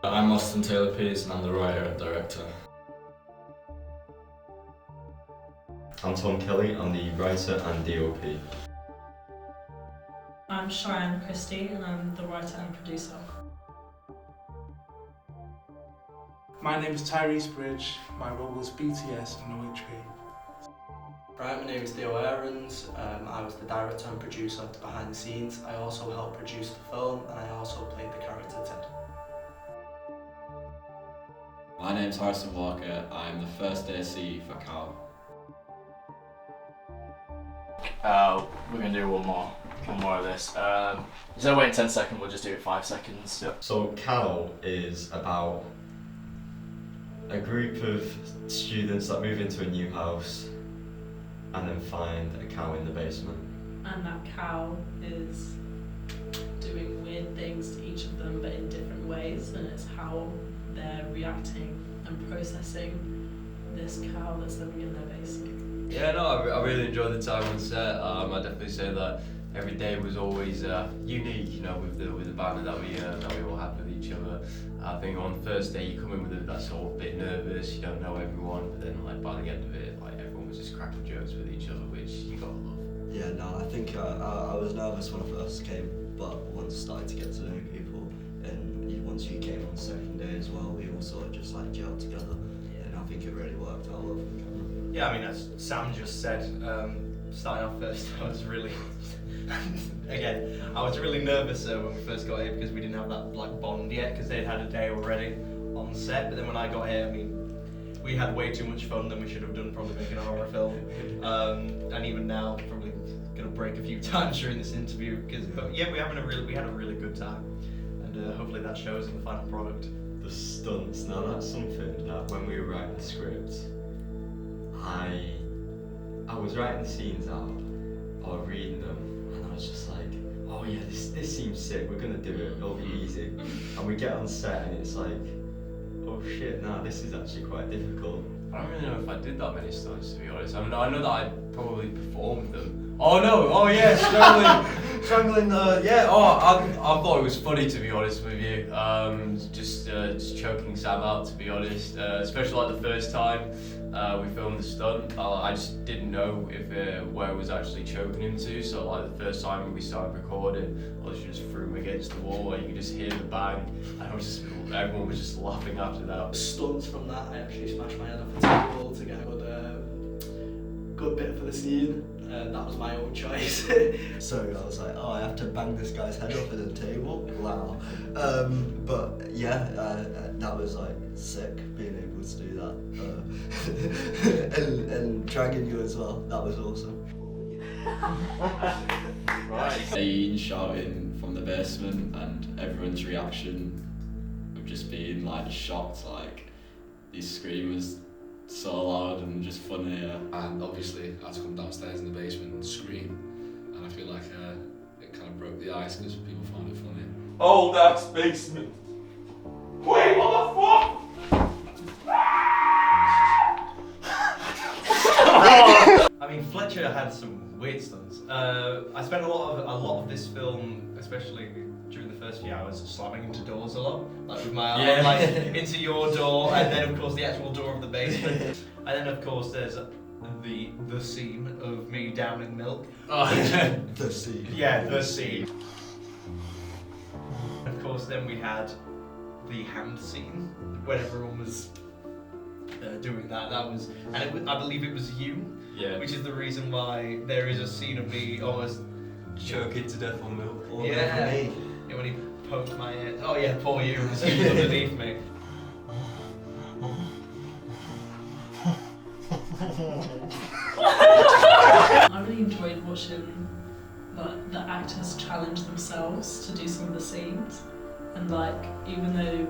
I'm Austen Taylor Pease and I'm the writer and director. I'm Tom Kelly, I'm the writer and DOP. I'm Cheyenne Christie and I'm the writer and producer. My name is Tyreece Bridge. My role was BTS in the Witch Tree. Right, my name is Theo Aarons. I was the director and producer behind the scenes. I also helped produce the film and I also played the character Ted. My name's Harrison Walker. I'm the first AC for Cal. We're going to do one more of this. Instead of waiting 10 seconds, we'll just do it 5 seconds. Yep. So Cal is about a group of students that move into a new house and then find a cow in the basement. And that cow is doing weird things to each of them but in different ways, and it's how they're reacting and processing this cow that's living in their basement. Yeah, no, I really enjoyed the time on set. I definitely say that every day was always unique, you know, with the banter that we all had with each other. I think on the first day you come in with that sort of bit nervous, you don't know everyone, but then like by the end of it, like everyone was just cracking jokes with each other, which you gotta love. Yeah, no, I think I was nervous when I first came, but once I started to get to know people, and once you came on the second day as well, we all sort of just like gelled together, and I think it really worked out well for the camera. Yeah, I mean, as Sam just said, starting off first, I was really, again, I was really nervous when we first got here because we didn't have that like bond yet, because they'd had a day already on set. But then when I got here, I mean, we had way too much fun than we should have done probably making a horror film. And even now, probably gonna break a few times during this interview. But yeah, we had a really good time, and hopefully that shows in the final product. The stunts, now that's something that when we were writing the script, I was writing the scenes out, or reading them, and I was just like, oh yeah, this seems sick, we're gonna do it, it'll be easy. And we get on set and it's like, oh shit, nah, this is actually quite difficult. I don't really know if I did that many stunts, to be honest. I mean, I know that I probably performed them. Oh no! Oh yeah, strangling. Yeah. Oh, I thought it was funny, to be honest with you. Just choking Sam out, to be honest. Especially like the first time we filmed the stunt, I just didn't know if where I was actually choking him to. So like the first time when we started recording, I just threw him against the wall, and you could just hear the bang, and everyone was just laughing after that. Stunts from that, I actually smashed my head off the table to get a good bit for the scene. That was my own choice. So I was like, oh, I have to bang this guy's head off at the table? Wow. But yeah, that was like sick, being able to do that. And dragging you as well, that was awesome. Right. Ian shouting from the basement and everyone's reaction of just being like shocked, like these screamers so loud and just funny. And obviously I had to come downstairs in the basement and scream, and I feel like it kind of broke the ice because people found it funny. Oh, that's basement. Wait, what the fuck? I mean, Fletcher had some weird stunts. I spent a lot of this film, especially during the first few hours, slamming into doors a lot, like with my arm, like into your door, and then of course the actual door of the basement, and then of course there's the scene of me downing milk. The scene. Yeah, the scene. Of course, then we had the hand scene when everyone was doing that. That was, and I believe it was you. Yeah. Which is the reason why there is a scene of me almost Choking to death on milk. yeah. Yeah, when he poked my head. Oh yeah, poor you, because he was underneath me. I really enjoyed watching the actors challenge themselves to do some of the scenes, and like even though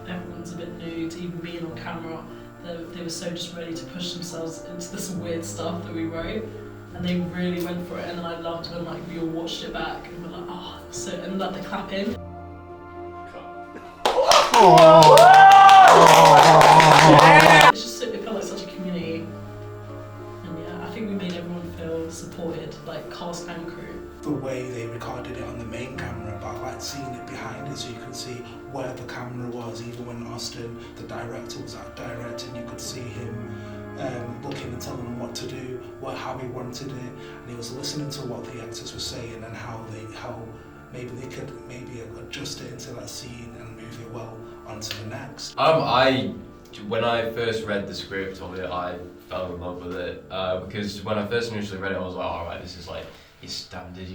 everyone's a bit new to even being on camera, they were so just ready to push themselves into this weird stuff that we wrote, and they really went for it. And then I loved when like we all watched it back and we're like, oh, so, and like the clapping. It's just it felt like such a community, and yeah, I think we made everyone feel supported, like cast and and crew. The way they recorded it on the main camera, but I liked seeing it behind it so you could see where the camera was. Even when Austen, the director, was directing, you could see him looking and telling them what to do, how he wanted it, and he was listening to what the actors were saying and how maybe they could adjust it into that scene and move it well onto the next. When I first read the script of it, I fell in love with it because when I first initially read it, I was like, all right, this is like your standard,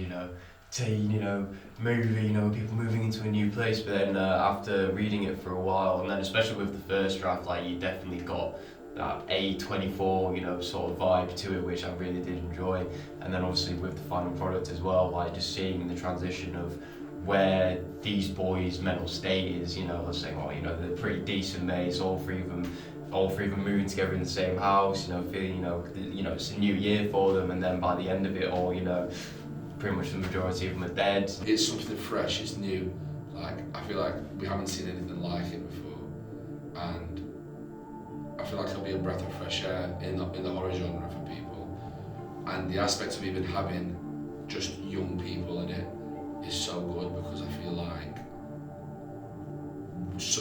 teen, movie, people moving into a new place. But then after reading it for a while, and then especially with the first draft, like you definitely got that A24, sort of vibe to it, which I really did enjoy. And then obviously with the final product as well, like just seeing the transition of where these boys' mental state is, let's say, they're pretty decent mates, all three of them moving together in the same house, feeling, it's a new year for them, and then by the end of it all, pretty much the majority of them are dead. It's something fresh, it's new. Like, I feel like we haven't seen anything like it before, and I feel like it'll be a breath of fresh air in the horror genre for people. And the aspect of even having just young people in it is so good, because I feel like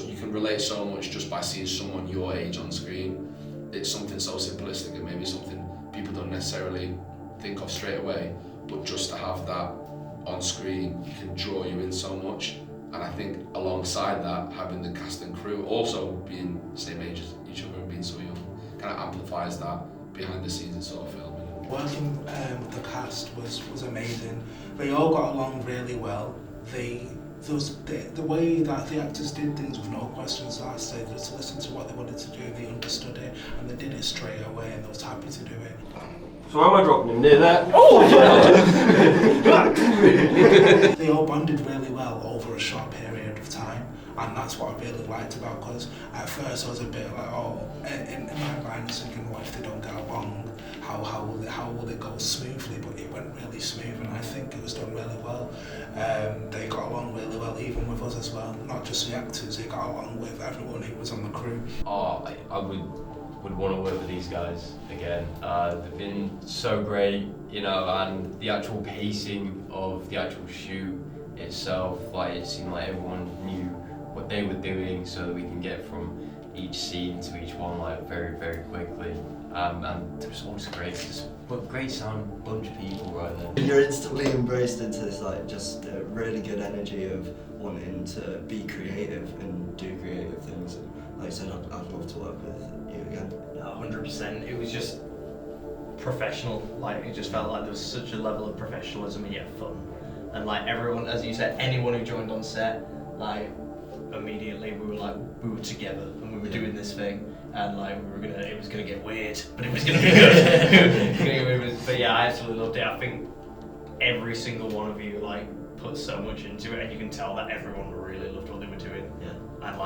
you can relate so much just by seeing someone your age on screen. It's something so simplistic and maybe something people don't necessarily think of straight away, but just to have that on screen can draw you in so much. And I think alongside that, having the cast and crew also being the same age as each other and being so young kind of amplifies that behind the scenes sort of filming. Working with the cast was amazing. They all got along really well. The way that the actors did things with no questions asked, they just listened to what they wanted to do, they understood it, and they did it straight away, and they was happy to do it. So am I dropping him near there? They all bonded really well over a short period of time, and that's what I really liked about, because at first I was a bit like, in my mind I was thinking, what if they don't get along? How will it go smoothly? But it went really smooth, and I think it was done really well. They got along really well, even with us as well. Not just the actors, they got along with everyone who was on the crew. I would want to work with these guys again. They've been so great, and the actual pacing of the actual shoot itself, like it seemed like everyone knew what they were doing, so that we can get from each scene to each one like very, very quickly. And there's always great sound bunch of people right there. You're instantly embraced into this just really good energy of wanting to be creative and do creative things. And like I said, I'd love to work with you again. 100%. It was just professional. Like, it just felt like there was such a level of professionalism and yet fun. And like everyone, as you said, anyone who joined on set, like immediately we were together and we were doing this thing, and like it was gonna get weird, but it was gonna be good. But yeah, I absolutely loved it. I think every single one of you put so much into it, and you can tell that everyone really loved what they were doing. Yeah. And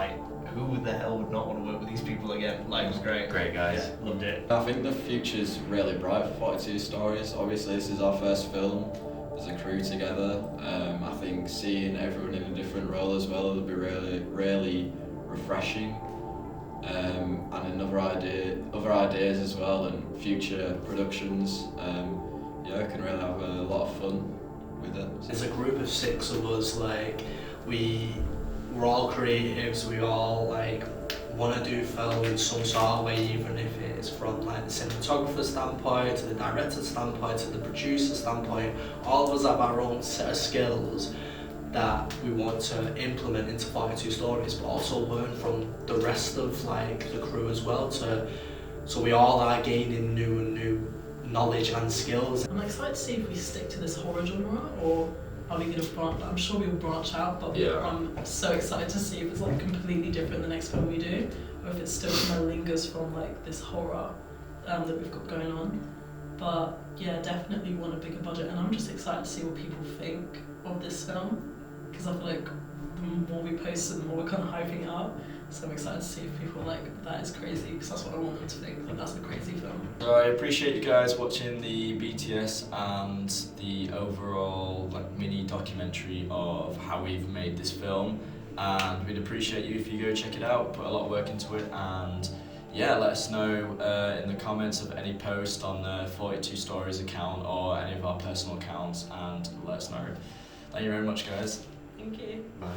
who the hell would not want to work with these people again? It was great. Great guys. Yeah, loved it. I think the future's really bright for 42 Stories. Obviously, this is our first film as a crew together. I think seeing everyone in a different role as well will be really refreshing. And other ideas as well, and future productions. I can really have a lot of fun with it. There's a group of 6 of us, we're all creatives, we all want to do film in some sort of way, even if it is from the cinematographer standpoint, to the director standpoint, to the producer standpoint. All of us have our own set of skills that we want to implement into 42 Stories, but also learn from the rest of the crew as well, so we all are gaining new knowledge and skills. I'm excited to see if we stick to this horror genre, or are we going to branch? I'm sure we'll branch out, but I'm so excited to see if it's completely different the next film we do, or if it still kind of lingers from this horror that we've got going on. But yeah, definitely want a bigger budget, and I'm just excited to see what people think of this film, because I feel like the more we post it, the more we're kind of hyping it up. So I'm excited to see if people that is crazy, because that's what I want them to think, that's a crazy film. So I appreciate you guys watching the BTS and the overall mini documentary of how we've made this film, and we'd appreciate you if you go check it out, put a lot of work into it, and yeah, let us know in the comments of any post on the 42 Stories account or any of our personal accounts, and let us know. Thank you very much, guys. Thank you. Bye.